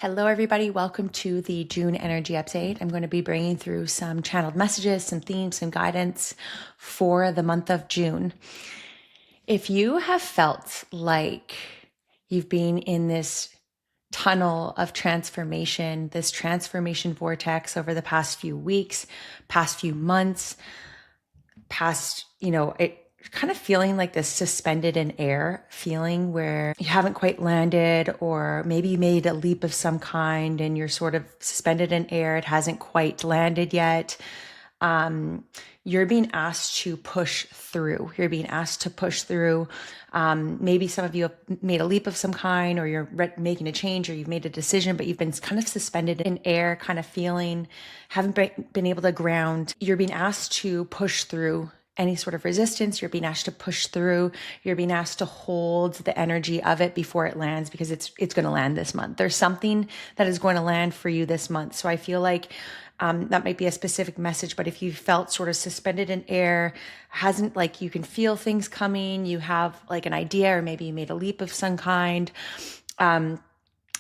Hello, everybody. Welcome to the June energy update. I'm going to be bringing through some channeled messages, some themes, some guidance for the month of June. If you have felt like you've been in this tunnel of transformation, this transformation vortex over the past few weeks, past few months, it kind of feeling like this suspended in air feeling where you haven't quite landed, or maybe you made a leap of some kind and you're sort of suspended in air. It hasn't quite landed yet. You're being asked to push through. You're being asked to push through. Maybe some of you have made a leap of some kind, or you're making a change, or you've made a decision, but you've been kind of suspended in air, kind of feeling, haven't been able to ground. You're being asked to push through any sort of resistance. You're being asked to push through. You're being asked to hold the energy of it before it lands, because it's going to land this month. There's something that is going to land for you this month. So I feel like that might be a specific message, but if you felt sort of suspended in air, hasn't, like, you can feel things coming, you have like an idea, or maybe you made a leap of some kind,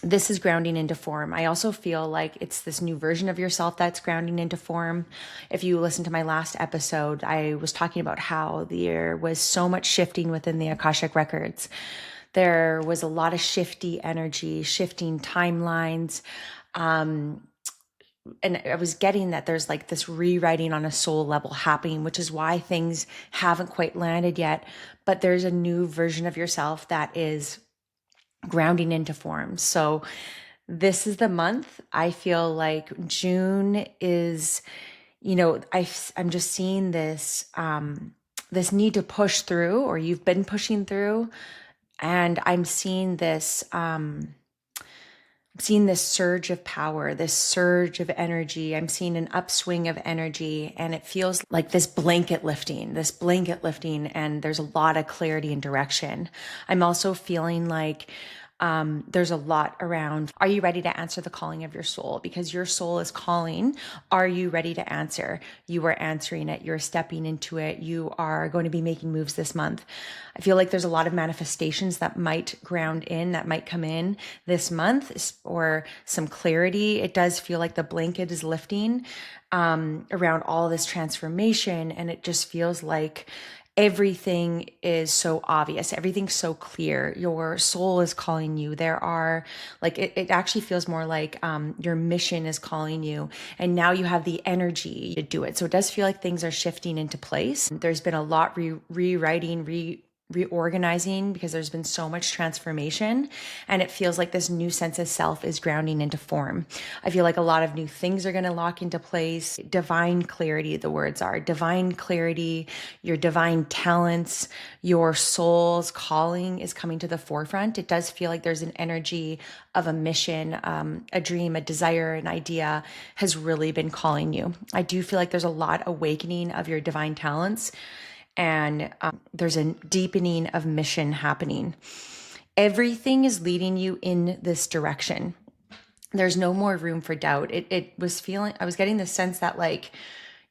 this is grounding into form. I also feel like it's this new version of yourself that's grounding into form. If you listen to my last episode, I was talking about how there was so much shifting within the Akashic records. There was a lot of shifty energy, shifting timelines. And I was getting that there's like this rewriting on a soul level happening, which is why things haven't quite landed yet. But there's a new version of yourself that is grounding into form. So this is the month. I feel like June is, I'm just seeing this, this need to push through, or you've been pushing through. And I'm seeing this, seeing this surge of power, this surge of energy. I'm seeing an upswing of energy, and it feels like this blanket lifting, and there's a lot of clarity and direction. I'm also feeling like there's a lot around, are you ready to answer the calling of your soul? Because your soul is calling. Are you ready to answer? You are answering it. You're stepping into it. You are going to be making moves this month. I feel like there's a lot of manifestations that might ground in, that might come in this month, or some clarity. It does feel like the blanket is lifting around all this transformation. And it just feels like everything is so obvious. Everything's so clear. Your soul is calling you. There are like, it actually feels more like your mission is calling you, and now you have the energy to do it. So it does feel like things are shifting into place. There's been a lot rewriting, reorganizing, because there's been so much transformation, and it feels like this new sense of self is grounding into form. I feel like a lot of new things are going to lock into place. Divine clarity, the words are divine clarity, your divine talents, your soul's calling is coming to the forefront. It does feel like there's an energy of a mission, a dream, a desire, an idea has really been calling you. I do feel like there's a lot awakening of your divine talents, and there's a deepening of mission happening. Everything is leading you in this direction. There's no more room for doubt. I was getting the sense that, like,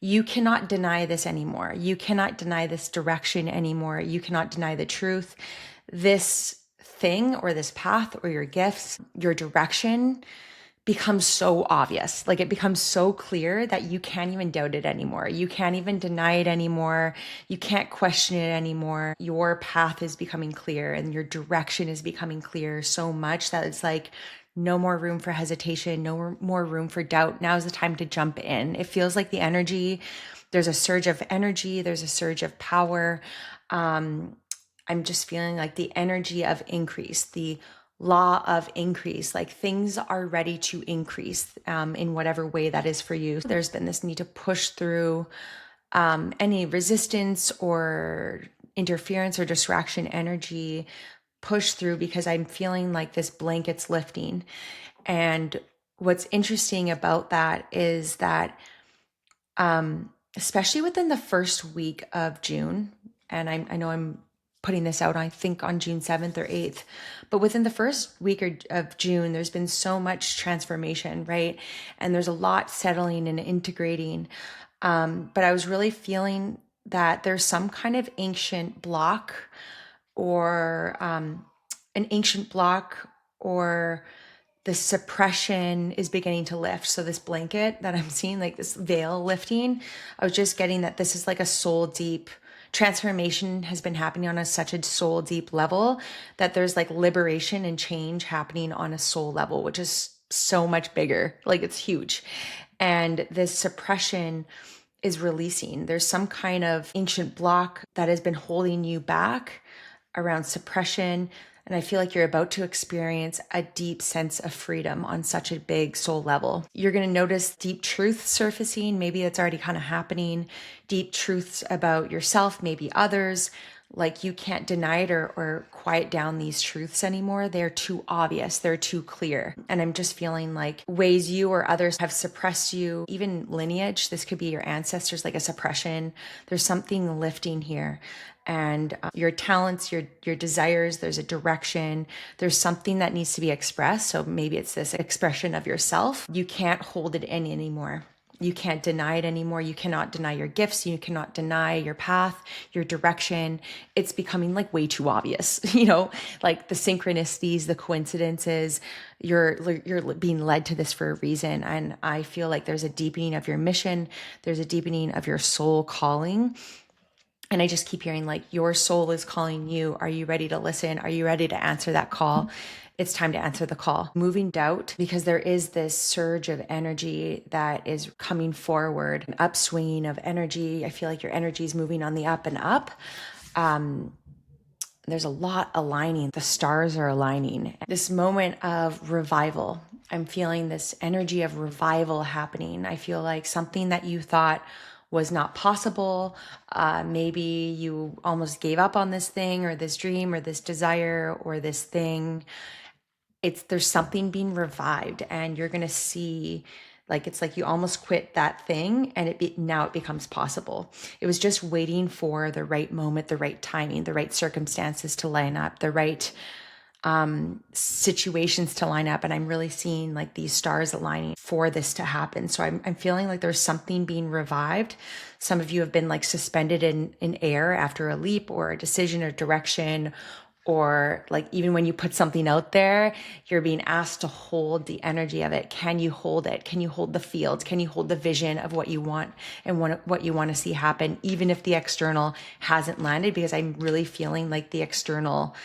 you cannot deny this anymore. You cannot deny this direction anymore. You cannot deny the truth. This thing, or this path, or your gifts, your direction becomes so obvious. Like, it becomes so clear that you can't even doubt it anymore. You can't even deny it anymore. You can't question it anymore. Your path is becoming clear, and your direction is becoming clear so much that it's like no more room for hesitation, no more room for doubt. Now is the time to jump in. It feels like the energy, there's a surge of energy, there's a surge of power. I'm just feeling like the energy of increase, the law of increase, like things are ready to increase in whatever way that is for you. There's been this need to push through any resistance or interference or distraction energy, push through, because I'm feeling like this blanket's lifting. And what's interesting about that is that especially within the first week of June, and I know I'm putting this out, I think on June 7th or 8th, but within the first week of June, there's been so much transformation, right? And there's a lot settling and integrating. But I was really feeling that there's some kind of ancient block, or an ancient block, or this suppression is beginning to lift. So this blanket that I'm seeing, like this veil lifting, I was just getting that this is like a soul deep transformation has been happening on such a soul deep level that there's like liberation and change happening on a soul level, which is so much bigger. Like it's huge. And this suppression is releasing. There's some kind of ancient block that has been holding you back around suppression. And I feel like you're about to experience a deep sense of freedom on such a big soul level. You're going to notice deep truth surfacing. Maybe it's already kind of happening. Deep truths about yourself, maybe others. Like you can't deny it or quiet down these truths anymore. They're too obvious. They're too clear. And I'm just feeling like ways you or others have suppressed you, even lineage. This could be your ancestors, like a suppression. There's something lifting here. And your talents, your desires, there's a direction, there's something that needs to be expressed. So maybe it's this expression of yourself. You can't hold it in anymore. You can't deny it anymore. You cannot deny your gifts. You cannot deny your path, your direction. It's becoming like way too obvious, like the synchronicities, the coincidences. You're being led to this for a reason. And I feel like there's a deepening of your mission. There's a deepening of your soul calling. And I just keep hearing like your soul is calling you. Are you ready to listen? Are you ready to answer that call? It's time to answer the call. Moving doubt, because there is this surge of energy that is coming forward, an upswing of energy. I feel like your energy is moving on the up and up. There's a lot aligning. The stars are aligning. This moment of revival. I'm feeling this energy of revival happening. I feel like something that you thought was not possible. Maybe you almost gave up on this thing or this dream or this desire or this thing. There's something being revived, and you're going to see like it's like you almost quit that thing and now it becomes possible. It was just waiting for the right moment, the right timing, the right circumstances to line up, the right situations to line up. And I'm really seeing like these stars aligning for this to happen. So I'm feeling like there's something being revived. Some of you have been like suspended in air after a leap or a decision or direction, or like even when you put something out there, you're being asked to hold the energy of it. Can you hold it? Can you hold the fields? Can you hold the vision of what you want and what you want to see happen, even if the external hasn't landed? Because I'm really feeling like the external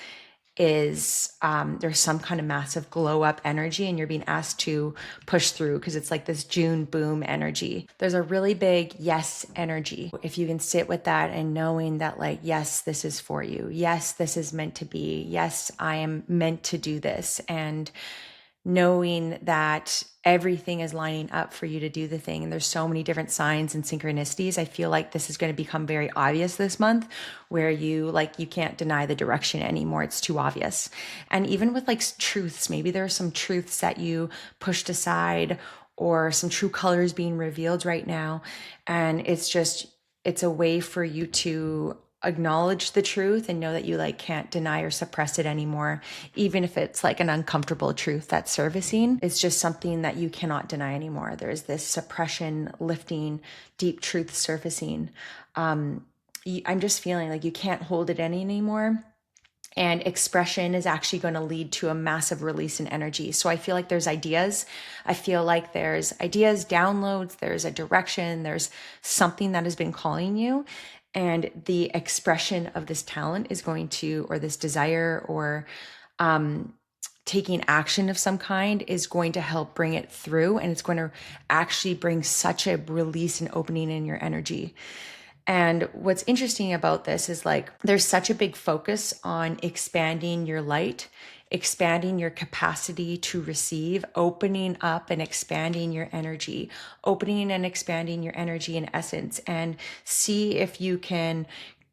is there's some kind of massive glow up energy, and you're being asked to push through because it's like this June boom energy. There's a really big yes energy. If you can sit with that and knowing that like, yes, this is for you. Yes, this is meant to be. Yes, I am meant to do this. And knowing that everything is lining up for you to do the thing. And there's so many different signs and synchronicities. I feel like this is going to become very obvious this month, where you can't deny the direction anymore. It's too obvious. And even with like truths, maybe there are some truths that you pushed aside or some true colors being revealed right now. And it's a way for you to acknowledge the truth and know that you like can't deny or suppress it anymore, even if it's like an uncomfortable truth that's surfacing. It's just something that you cannot deny anymore. There's this suppression lifting, deep truth surfacing. I'm just feeling like you can't hold it anymore. And expression is actually going to lead to a massive release in energy. So I feel like there's ideas. I feel like there's ideas, downloads, there's a direction, there's something that has been calling you. And the expression of this talent is going to, or this desire, or taking action of some kind is going to help bring it through. And it's going to actually bring such a release and opening in your energy. And what's interesting about this is like, there's such a big focus on expanding your light, expanding your capacity to receive, opening up and expanding your energy, opening and expanding your energy in essence, and see if you can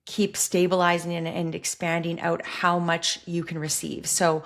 keep stabilizing and expanding out how much you can receive. So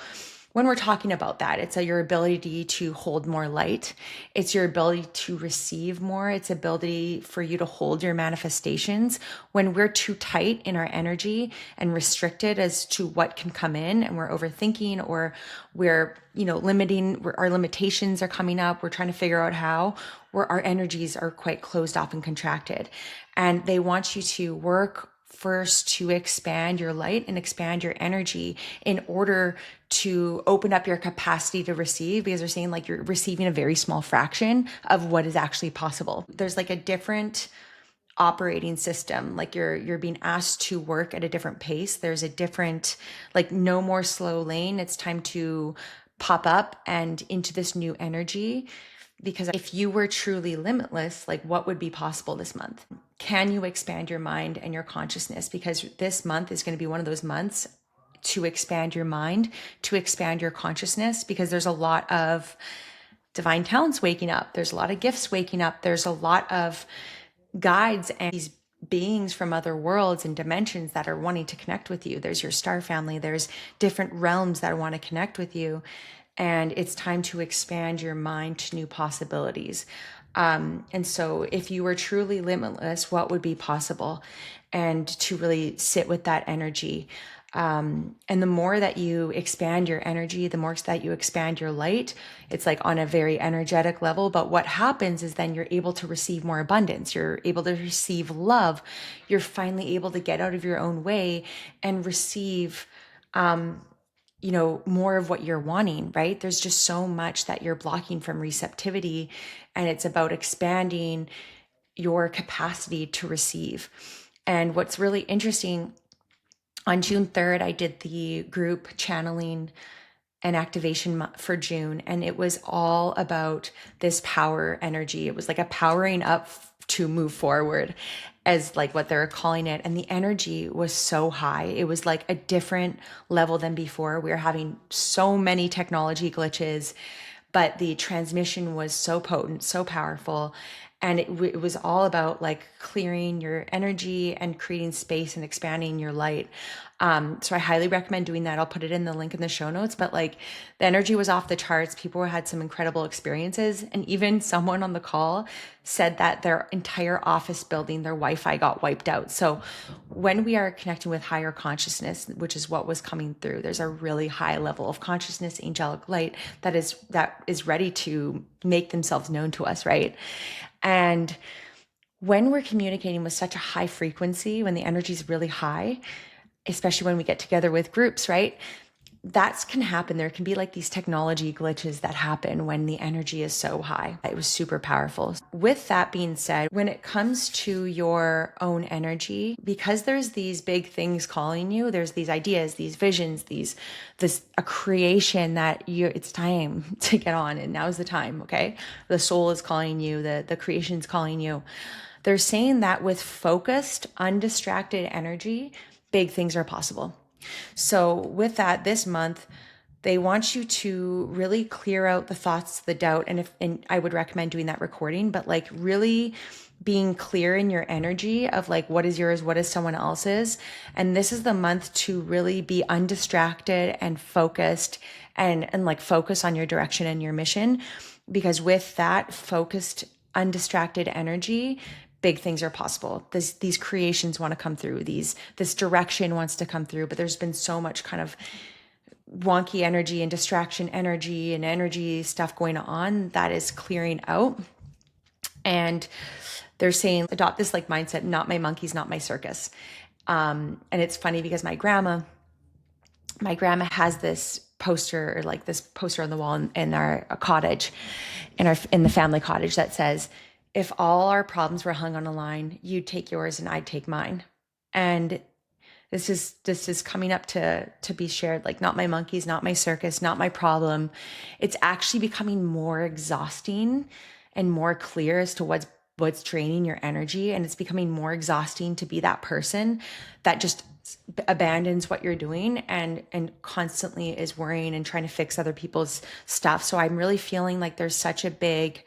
when we're talking about that, it's your ability to hold more light. It's your ability to receive more. It's ability for you to hold your manifestations. When we're too tight in our energy and restricted as to what can come in, and we're overthinking, or we're, limiting, our limitations are coming up, we're trying to figure out how, where our energies are quite closed off and contracted. And they want you to work first to expand your light and expand your energy in order to open up your capacity to receive, because they're saying like you're receiving a very small fraction of what is actually possible. There's like a different operating system, like you're being asked to work at a different pace. There's a different, like, no more slow lane. It's time to pop up and into this new energy. Because if you were truly limitless, like, what would be possible this month? Can you expand your mind and your consciousness? Because this month is going to be one of those months to expand your mind, to expand your consciousness, because there's a lot of divine talents waking up. There's a lot of gifts waking up. There's a lot of guides and these beings from other worlds and dimensions that are wanting to connect with you. There's your star family. There's different realms that want to connect with you. And it's time to expand your mind to new possibilities. And so if you were truly limitless, what would be possible? And to really sit with that energy. And the more that you expand your energy, the more that you expand your light, it's like on a very energetic level. But what happens is then you're able to receive more abundance. You're able to receive love. You're finally able to get out of your own way and receive, more of what you're wanting, right? There's just so much that you're blocking from receptivity, and it's about expanding your capacity to receive. And what's really interesting, on June 3rd, I did the group channeling and activation for June, and it was all about this power energy. It was like a powering up to move forward, as like what they're calling it. And the energy was so high. It was like a different level than before. We were having so many technology glitches, but the transmission was so potent, so powerful. And it was all about like clearing your energy and creating space and expanding your light. So I highly recommend doing that. I'll put it in the link in the show notes, but like the energy was off the charts. People had some incredible experiences. And even someone on the call said that their entire office building, their Wi-Fi got wiped out. So when we are connecting with higher consciousness, which is what was coming through, there's a really high level of consciousness, angelic light that is ready to make themselves known to us, right? And when we're communicating with such a high frequency, when the energy is really high, especially when we get together with groups, right? That can happen. There can be like these technology glitches that happen when the energy is so high. It was super powerful. With that being said, when it comes to your own energy, because there's these big things calling you, there's these ideas, these visions, a creation that it's time to get on, and now's the time, okay? The soul is calling you, the creation's calling you. They're saying that with focused, undistracted energy, big things are possible. So with that, this month, they want you to really clear out the thoughts, the doubt, and I would recommend doing that recording, but like really being clear in your energy of like what is yours, what is someone else's. And this is the month to really be undistracted and focused and like focus on your direction and your mission, because with that focused, undistracted energy, big things are possible. These creations want to come through. This direction wants to come through, but there's been so much kind of wonky energy and distraction energy and energy stuff going on that is clearing out. And they're saying, adopt this like mindset, not my monkeys, not my circus. And it's funny because my grandma has this poster, or like this poster on the wall in our cottage, in the family cottage, that says, if all our problems were hung on a line, you'd take yours and I'd take mine. And this is coming up to be shared, like not my monkeys, not my circus, not my problem. It's actually becoming more exhausting and more clear as to what's draining your energy. And it's becoming more exhausting to be that person that just abandons what you're doing and constantly is worrying and trying to fix other people's stuff. So I'm really feeling like there's such a big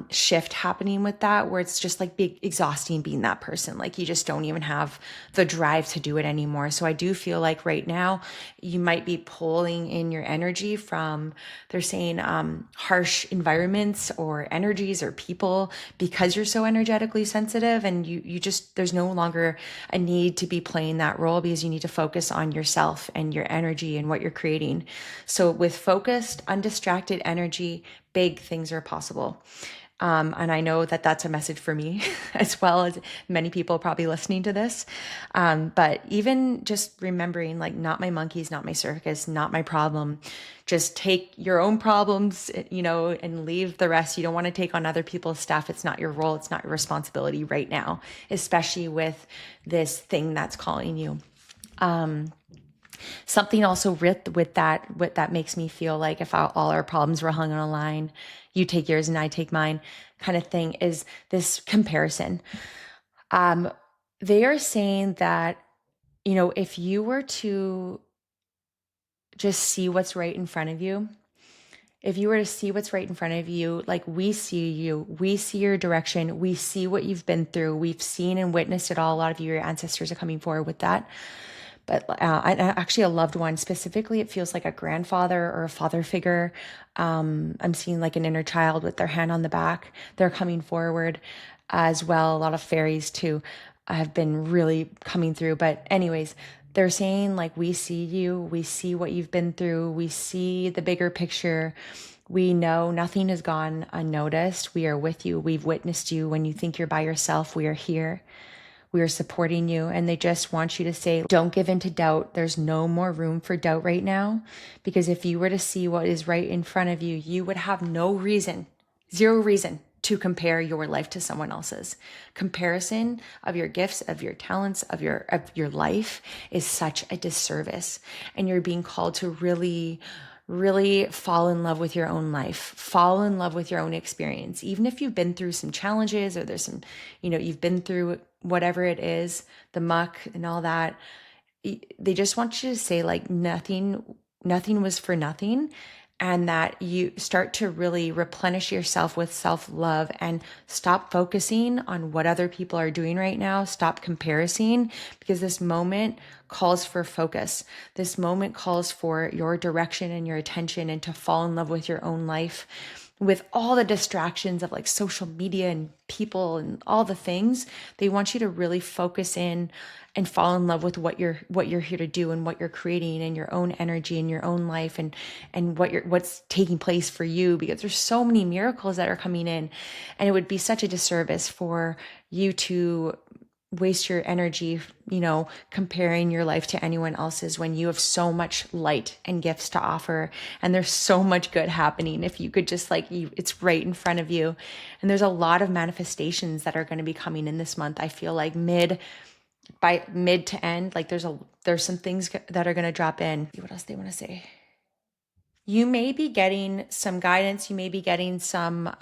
shift happening with that, where it's just like big exhausting being that person. Like you just don't even have the drive to do it anymore. So I do feel like right now you might be pulling in your energy from, they're saying, harsh environments or energies or people, because you're so energetically sensitive, and you just, there's no longer a need to be playing that role, because you need to focus on yourself and your energy and what you're creating. So with focused, undistracted energy, big things are possible. And I know that that's a message for me as well as many people probably listening to this. But even just remembering, like, not my monkeys, not my circus, not my problem. Just take your own problems, and leave the rest. You don't want to take on other people's stuff. It's not your role. It's not your responsibility right now, especially with this thing that's calling you. Something also with that, what that makes me feel like, if all our problems were hung on a line, you take yours and I take mine, kind of thing, is this comparison. They are saying that, if you were to just see what's right in front of you, if you were to see what's right in front of you, like, we see you, we see your direction, we see what you've been through, we've seen and witnessed it all. A lot of your ancestors are coming forward with that. But actually a loved one specifically, it feels like a grandfather or a father figure. I'm seeing like an inner child with their hand on the back. They're coming forward as well. A lot of fairies too have been really coming through. But anyways, they're saying, like, we see you, we see what you've been through, we see the bigger picture. We know nothing has gone unnoticed. We are with you. We've witnessed you. When you think you're by yourself, we are here. We are supporting you. And they just want you to say, don't give in to doubt. There's no more room for doubt right now. Because if you were to see what is right in front of you, you would have no reason, zero reason, to compare your life to someone else's. Comparison of your gifts, of your talents, of your life is such a disservice. And you're being called to really fall in love with your own life, fall in love with your own experience. Even if you've been through some challenges, or there's some, you've been through whatever it is, the muck and all that, they just want you to say, like, nothing was for nothing. And that you start to really replenish yourself with self-love and stop focusing on what other people are doing right now. Stop comparing, because this moment calls for focus. This moment calls for your direction and your attention, and to fall in love with your own life, with all the distractions of, like, social media and people and all the things. They want you to really focus in and fall in love with what you're here to do, and what you're creating, and your own energy and your own life, and what's taking place for you, because there's so many miracles that are coming in. And it would be such a disservice for you to waste your energy, comparing your life to anyone else's, when you have so much light and gifts to offer, and there's so much good happening. If you could just, like, it's right in front of you. And there's a lot of manifestations that are going to be coming in this month. I feel like by mid to end, like, there's some things that are going to drop in. What else they want to say? You may be getting some guidance. You may be getting some,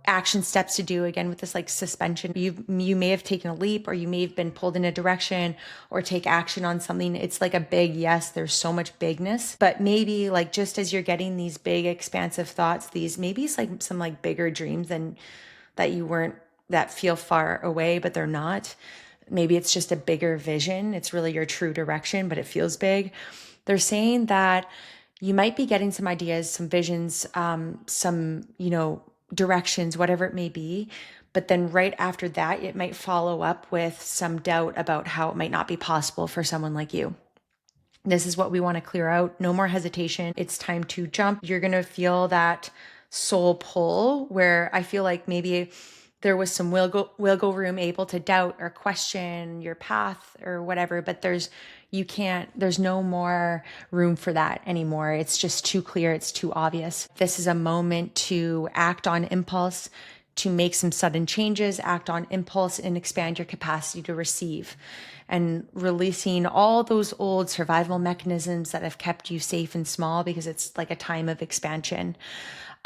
action steps to do, again, with this, like, suspension. You may have taken a leap, or you may have been pulled in a direction, or take action on something. It's like a big yes. There's so much bigness, but maybe, like, just as you're getting these big expansive thoughts, maybe it's like some, like, bigger dreams than that feel far away, but they're not. Maybe it's just a bigger vision. It's really your true direction, but it feels big. They're saying that you might be getting some ideas, some visions, some, directions, whatever it may be. But then right after that, it might follow up with some doubt about how it might not be possible for someone like you. This is what we want to clear out. No more hesitation. It's time to jump. You're going to feel that soul pull, where I feel like maybe there was some wiggle room, able to doubt or question your path or whatever, but there's no more room for that anymore. It's just too clear. It's too obvious. This is a moment to act on impulse, to make some sudden changes, act on impulse, and expand your capacity to receive, and releasing all those old survival mechanisms that have kept you safe and small, because it's like a time of expansion.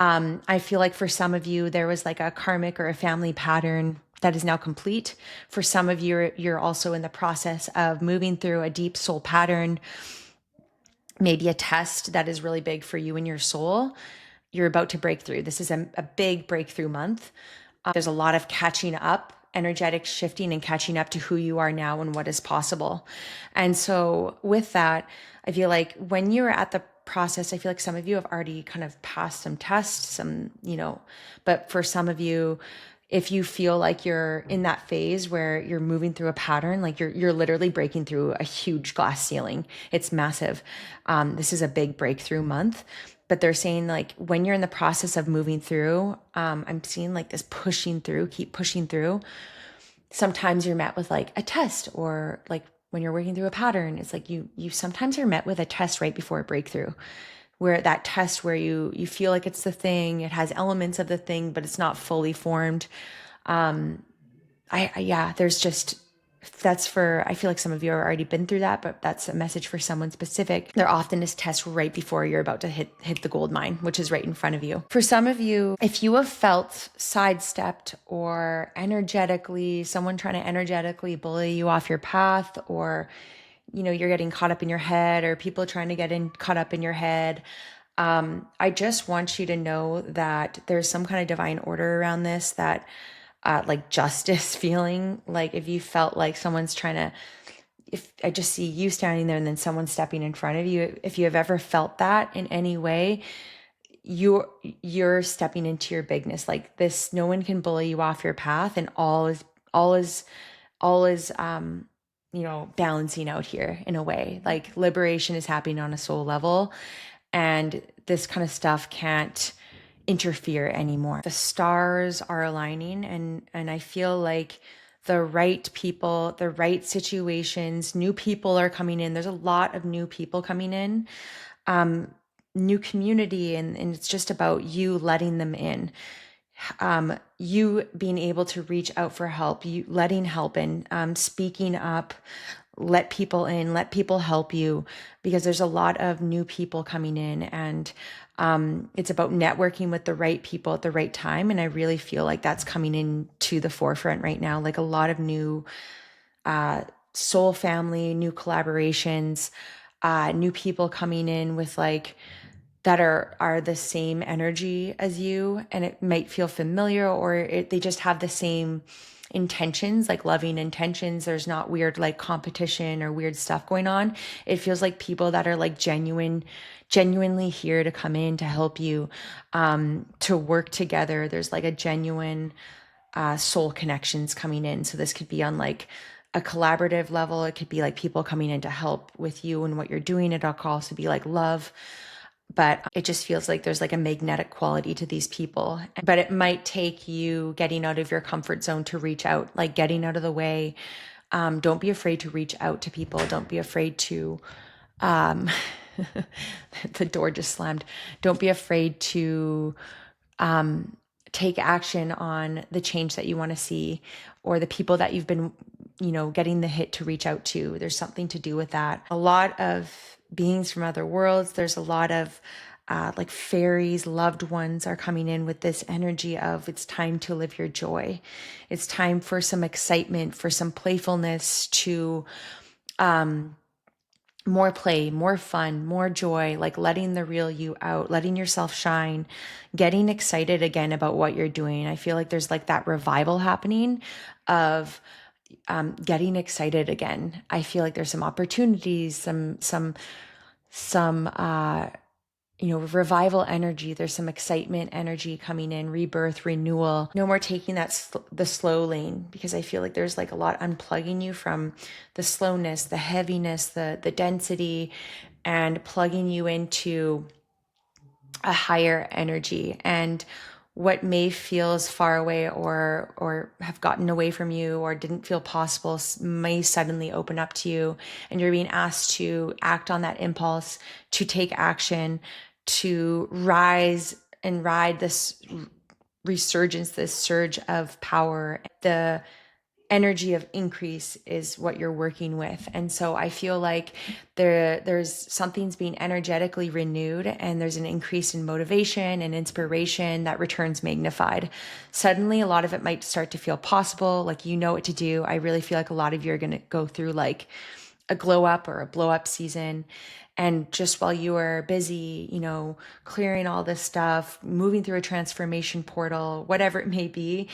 I feel like for some of you, there was like a karmic or a family pattern that is now complete. For some of you, you're also in the process of moving through a deep soul pattern, maybe a test that is really big for you and your soul. You're about to break through. This is a big breakthrough month. There's a lot of catching up, energetic shifting, and catching up to who you are now and what is possible. And so with that, I feel like when you're at the process, I feel like some of you have already kind of passed some tests, but for some of you, if you feel like you're in that phase where you're moving through a pattern, like you're literally breaking through a huge glass ceiling, it's massive. This is a big breakthrough month. but they're saying like when you're in the process of moving through, I'm seeing like this pushing through, keep pushing through. Sometimes you're met with like a test, or like when you're working through a pattern, it's like you sometimes are met with a test right before a breakthrough, where that test where you feel like it's the thing, it has elements of the thing, but it's not fully formed. Yeah, there's just, that's for, I feel like some of you have already been through that, but that's a message for someone specific. There often is tests right before you're about to hit the gold mine, which is right in front of you. For some of you, if you have felt sidestepped or energetically, someone trying to energetically bully you off your path, or you're getting caught up in your head, or people trying to caught up in your head, I just want you to know that there's some kind of divine order around this, that like justice feeling. Like if you felt like someone's trying to, if I just see you standing there and then someone stepping in front of you, if you have ever felt that in any way, you're stepping into your bigness. Like this, no one can bully you off your path, and all is balancing out here in a way. Like liberation is happening on a soul level, and this kind of stuff can't interfere anymore. The stars are aligning, and I feel like the right people, the right situations, new people are coming in. There's a lot of new people coming in, new community, and it's just about you letting them in. You being able to reach out for help, you letting help in, speaking up, let people in, let people help you, because there's a lot of new people coming in, and it's about networking with the right people at the right time. And I really feel like that's coming in to the forefront right now. Like a lot of new soul family, new collaborations, new people coming in with like, that are the same energy as you, and it might feel familiar, or they just have the same intentions, like loving intentions. There's not weird like competition or weird stuff going on. It feels like people that are like genuinely here to come in to help you, to work together. There's like a genuine soul connections coming in. So this could be on like a collaborative level. It could be like people coming in to help with you and what you're doing. It could also be like love. But it just feels like there's like a magnetic quality to these people. But it might take you getting out of your comfort zone to reach out, like getting out of the way. Don't be afraid to reach out to people. Don't be afraid to, the door just slammed. Don't be afraid to take action on the change that you want to see, or the people that you've been, getting the hit to reach out to. There's something to do with that. A lot of beings from other worlds. There's a lot of like fairies, loved ones are coming in with this energy of it's time to live your joy. It's time for some excitement, for some playfulness, to more play, more fun, more joy, like letting the real you out, letting yourself shine, getting excited again about what you're doing. I feel like there's like that revival happening of getting excited again. I feel like there's some opportunities, some revival energy. There's some excitement energy coming in, rebirth, renewal. No more taking the slow lane, because I feel like there's like a lot unplugging you from the slowness, the heaviness, the density, and plugging you into a higher energy. And what may feel as far away, or have gotten away from you, or didn't feel possible, may suddenly open up to you, and you're being asked to act on that impulse, to take action, to rise and ride this resurgence, this surge of power. The energy of increase is what you're working with. And so I feel like there's something's being energetically renewed, and there's an increase in motivation and inspiration that returns magnified. Suddenly, a lot of it might start to feel possible, like you know what to do. I really feel like a lot of you are going to go through like a glow up or a blow up season. And just while you are busy, clearing all this stuff, moving through a transformation portal, whatever it may be,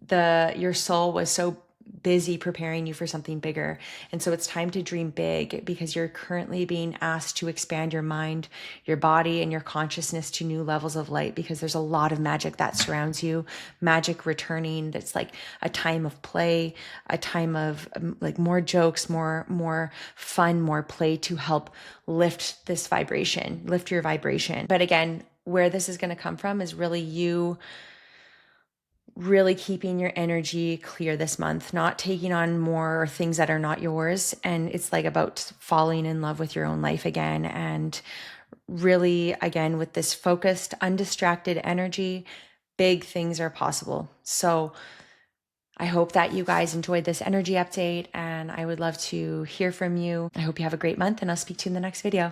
your soul was so busy preparing you for something bigger. And so it's time to dream big, because you're currently being asked to expand your mind, your body, and your consciousness to new levels of light, because there's a lot of magic that surrounds you, magic returning. That's like a time of play, a time of like more jokes, more fun, more play, to help lift this vibration, lift your vibration. But again, where this is going to come from is really you really keeping your energy clear this month, not taking on more things that are not yours. And it's like about falling in love with your own life again. And really, again, with this focused, undistracted energy, big things are possible. So I hope that you guys enjoyed this energy update, and I would love to hear from you. I hope you have a great month, and I'll speak to you in the next video.